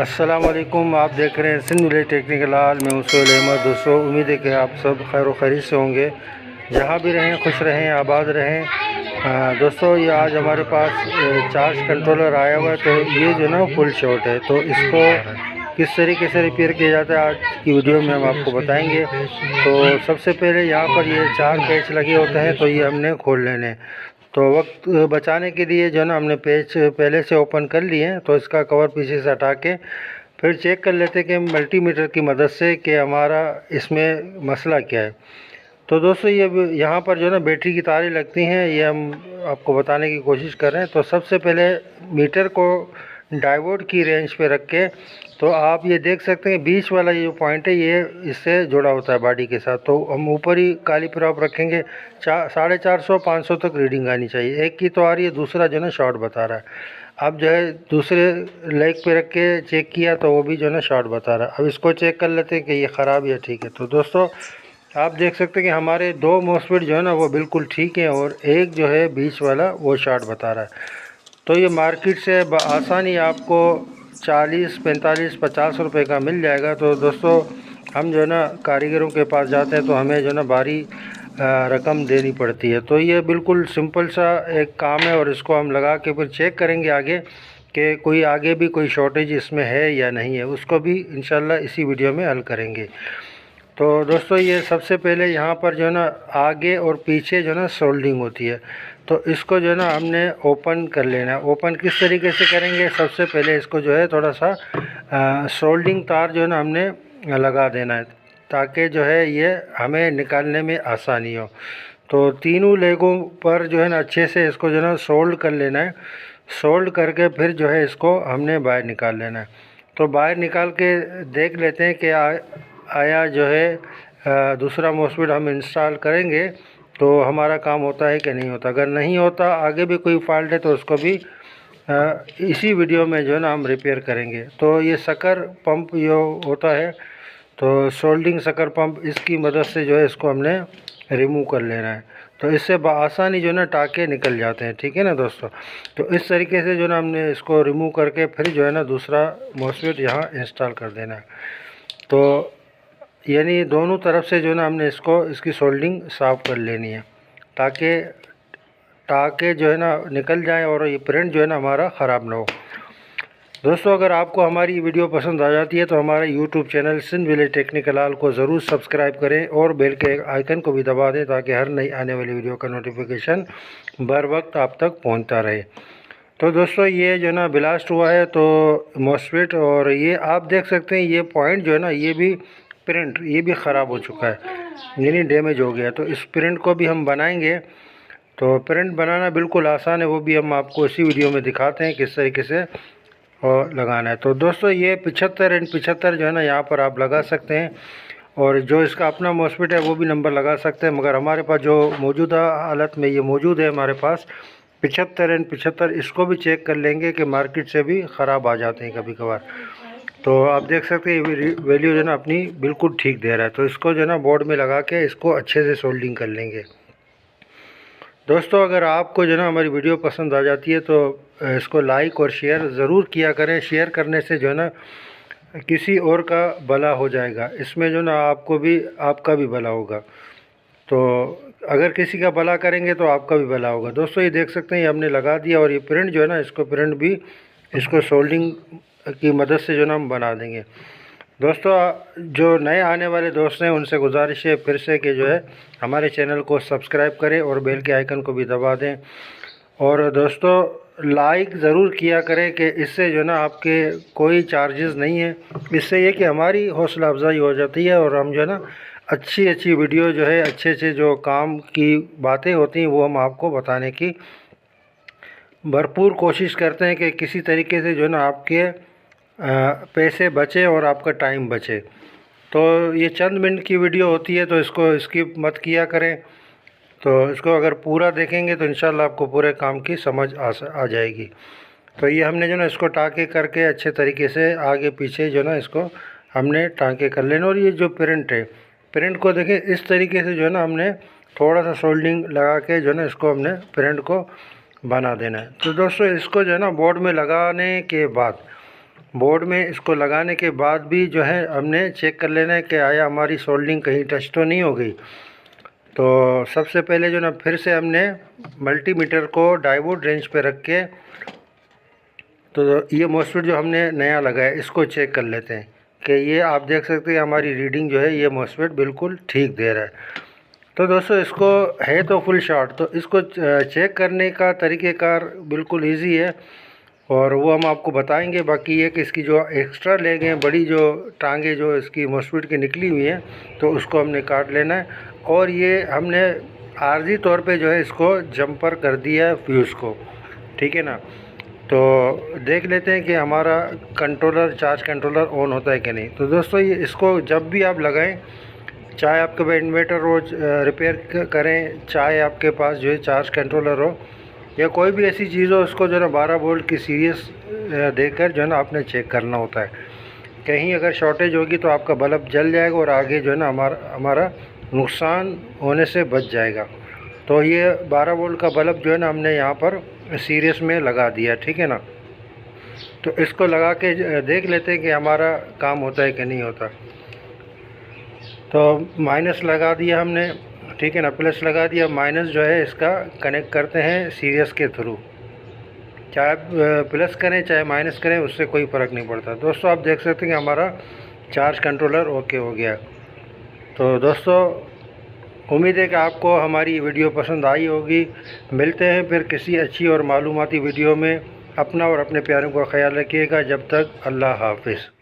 अस्सलाम वालेकुम। आप देख रहे हैं सिंध विलेज टेक्निकल हाल। मैं हूं सोहेल अहमद। दोस्तों, उम्मीद है कि आप सब खैर व खैरियत से होंगे। जहां भी रहें खुश रहें, आबाद रहें। दोस्तों, ये आज हमारे पास चार्ज कंट्रोलर आया हुआ है। तो ये जो ना फुल शॉट है, तो इसको किस तरीके से रिपेयर किया जाता है आज की वीडियो में हम आपको बताएंगे। तो सबसे पहले यहाँ पर ये 4 पेच लगे होते हैं, तो ये हमने खोल लेने। तो वक्त बचाने के लिए जो है ना हमने पेच पहले से ओपन कर लिए हैं। तो इसका कवर पीछे से हटा के फिर चेक कर लेते हैं कि मल्टीमीटर की मदद से कि हमारा इसमें मसला क्या है। तो दोस्तों, ये यहाँ पर जो है ना बैटरी की तारें लगती हैं, ये हम आपको बताने की कोशिश कर रहे हैं। तो सबसे पहले मीटर को डायोड की रेंज पे रख के, तो आप ये देख सकते हैं बीच वाला ये जो पॉइंट है ये इससे जुड़ा होता है बॉडी के साथ। तो हम ऊपर ही काली प्रॉप रखेंगे, 450-500 तक रीडिंग आनी चाहिए। एक की तो आ रही है, दूसरा जो है ना शॉर्ट बता रहा है। अब जो है दूसरे लेग पे रख के चेक किया तो वो भी जो है ना शॉर्ट बता रहा है। अब इसको चेक कर लेते हैं कि ये ख़राब या ठीक है। तो दोस्तों, आप देख सकते हैं कि हमारे 2 मॉसफेट जो है ना वो बिल्कुल ठीक है और एक जो है बीच वाला वो शॉर्ट बता रहा है। तो ये मार्केट से आसानी आपको 40, 45, 50 रुपये का मिल जाएगा। तो दोस्तों, हम जो है ना कारीगरों के पास जाते हैं तो हमें जो है ना भारी रकम देनी पड़ती है। तो ये बिल्कुल सिंपल सा एक काम है और इसको हम लगा के फिर चेक करेंगे आगे कि कोई आगे भी कोई शॉर्टेज इसमें है या नहीं है, उसको भी इंशाल्लाह इसी वीडियो में हल करेंगे। तो दोस्तों, ये सबसे पहले यहाँ पर जो है ना आगे और पीछे जो है ना सोल्डिंग होती है। तो इसको जो है ना हमने ओपन कर लेना है। ओपन किस तरीके से करेंगे, सबसे पहले इसको जो है थोड़ा सा सोल्डिंग तार जो है ना हमने लगा देना है, ताकि जो है ये हमें निकालने में आसानी हो। तो तीनों लेगों पर जो है ना अच्छे से इसको जो है ना सोल्ड कर लेना है। सोल्ड करके फिर जो है इसको हमने बाहर निकाल लेना है। तो बाहर निकाल के देख लेते हैं कि आया जो है दूसरा मॉसफेट हम इंस्टॉल करेंगे तो हमारा काम होता है कि नहीं होता। अगर नहीं होता, आगे भी कोई फॉल्ट है, तो उसको भी इसी वीडियो में जो है ना हम रिपेयर करेंगे। तो ये शकर पंप जो होता है, तो सोल्डिंग शकर पंप, इसकी मदद से जो है इसको हमने रिमूव कर लेना है। तो इससे आसानी जो है ना टाँके निकल जाते हैं, ठीक है ना दोस्तों। तो इस तरीके से जो है ना हमने इसको रिमूव करके फिर जो है ना दूसरा मॉसफेट यहाँ इंस्टॉल कर देना है। तो यानी दोनों तरफ से जो है ना हमने इसकी सोल्डिंग साफ़ कर लेनी है, ताकि टाँके जो है ना निकल जाए और ये प्रिंट जो है ना हमारा ख़राब ना हो। दोस्तों, अगर आपको हमारी वीडियो पसंद आ जाती है तो हमारे YouTube channel Sindh village technical हाल को ज़रूर सब्सक्राइब करें और बेल के आइकन को भी दबा दें, ताकि हर नई आने वाली वीडियो का नोटिफिकेशन बर वक्त आप तक पहुंचता रहे। तो दोस्तों, ये जो है ना ब्लास्ट हुआ है तो मॉसफेट, और ये आप देख सकते हैं ये पॉइंट जो है ना ये भी प्रिंट ये भी ख़राब हो चुका है, यानी डैमेज हो गया। तो इस प्रिंट को भी हम बनाएंगे। तो प्रिंट बनाना बिल्कुल आसान है, वो भी हम आपको इसी वीडियो में दिखाते हैं किस तरीके से और लगाना है। तो दोस्तों, ये 75N75 जो है ना यहाँ पर आप लगा सकते हैं, और जो इसका अपना मॉसफेट है वो भी नंबर लगा सकते हैं। मगर हमारे पास जो मौजूदा हालत में ये मौजूद है हमारे पास 75N75, इसको भी चेक कर लेंगे कि मार्केट से भी ख़राब आ जाते हैं कभी कभार। तो आप देख सकते हैं ये वैल्यू जो है ना अपनी बिल्कुल ठीक दे रहा है। तो इसको जो है ना बोर्ड में लगा के इसको अच्छे से सोल्डिंग कर लेंगे। दोस्तों, अगर आपको जो है ना हमारी वीडियो पसंद आ जाती है तो इसको लाइक और शेयर ज़रूर किया करें। शेयर करने से जो है ना किसी और का भला हो जाएगा, इसमें जो ना आपका भी भला होगा। तो अगर किसी का भला करेंगे तो आपका भी भला होगा। दोस्तों, ये देख सकते हैं ये हमने लगा दिया, और ये प्रिंट जो है ना इसको सोल्डिंग की मदद से जो ना हम बना देंगे। दोस्तों, जो नए आने वाले दोस्त हैं उनसे गुजारिश है फिर से कि जो है हमारे चैनल को सब्सक्राइब करें और बेल के आइकन को भी दबा दें। और दोस्तों, लाइक ज़रूर किया करें कि इससे जो है ना आपके कोई चार्जेस नहीं है। इससे ये कि हमारी हौसला अफजाई हो जाती है और हम जो है ना अच्छी वीडियो जो है अच्छे जो काम की बातें होती हैं वो हम आपको बताने की भरपूर कोशिश करते हैं कि किसी तरीके से जो है ना आपके पैसे बचे और आपका टाइम बचे। तो ये चंद मिनट की वीडियो होती है, तो इसको स्किप मत किया करें। तो इसको अगर पूरा देखेंगे तो इंशाल्लाह आपको पूरे काम की समझ आ जाएगी। तो ये हमने जो ना इसको टाँके करके अच्छे तरीके से आगे पीछे जो ना इसको हमने टाँके कर लेना। और ये जो प्रिंट को देखें, इस तरीके से जो है ना हमने थोड़ा सा सोल्डिंग लगा के जो है ना इसको हमने प्रिंट को बना देना है। तो दोस्तों, इसको जो है ना बोर्ड में लगाने के बाद बोर्ड में इसको लगाने के बाद भी जो है हमने चेक कर लेना है कि आया हमारी सोल्डिंग कहीं टच तो नहीं हो गई। तो सबसे पहले जो ना फिर से हमने मल्टीमीटर को डायोड रेंज पे रख के तो ये मॉस्फेट जो हमने नया लगाया इसको चेक कर लेते हैं कि ये आप देख सकते हैं हमारी रीडिंग जो है ये मॉस्फेट बिल्कुल ठीक दे रहा है। तो दोस्तों इसको है तो फुल शॉट, तो इसको चेक करने का तरीक़ेकार बिल्कुल इजी है और वो हम आपको बताएंगे। बाकी ये कि इसकी जो एक्स्ट्रा लेग हैं, बड़ी जो टांगें जो इसकी मॉस्फेट की निकली हुई हैं, तो उसको हमने काट लेना है। और ये हमने आर्जी तौर पे जो है इसको जंपर कर दिया है फ्यूज़ को, ठीक है ना। तो देख लेते हैं कि हमारा कंट्रोलर चार्ज कंट्रोलर ऑन होता है कि नहीं। तो दोस्तों ये इसको जब भी आप लगाएं, चाहे आपके पास इन्वर्टर रोज रिपेयर करें, चाहे आपके पास जो है चार्ज कंट्रोलर हो या कोई भी ऐसी चीज़ हो, उसको जो है ना 12 वोल्ट की सीरीज देकर जो है ना आपने चेक करना होता है। कहीं अगर शॉर्टेज होगी तो आपका बल्ब जल जाएगा और आगे जो है ना हमारा नुकसान होने से बच जाएगा। तो ये 12 वोल्ट का बल्ब जो है ना हमने यहाँ पर सीरीज में लगा दिया, ठीक है ना। तो इसको लगा के देख लेते हैं कि हमारा काम होता है कि नहीं होता। तो माइनस लगा दिया हमने, ठीक है ना, प्लस लगा दिया। माइनस जो है इसका कनेक्ट करते हैं सीरीज के थ्रू, चाहे प्लस करें चाहे माइनस करें उससे कोई फ़र्क नहीं पड़ता। दोस्तों आप देख सकते हैं कि हमारा चार्ज कंट्रोलर ओके हो गया। तो दोस्तों उम्मीद है कि आपको हमारी वीडियो पसंद आई होगी। मिलते हैं फिर किसी अच्छी और मालूमाती वीडियो में। अपना और अपने प्यारों का ख्याल रखिएगा। जब तक अल्लाह हाफिज़।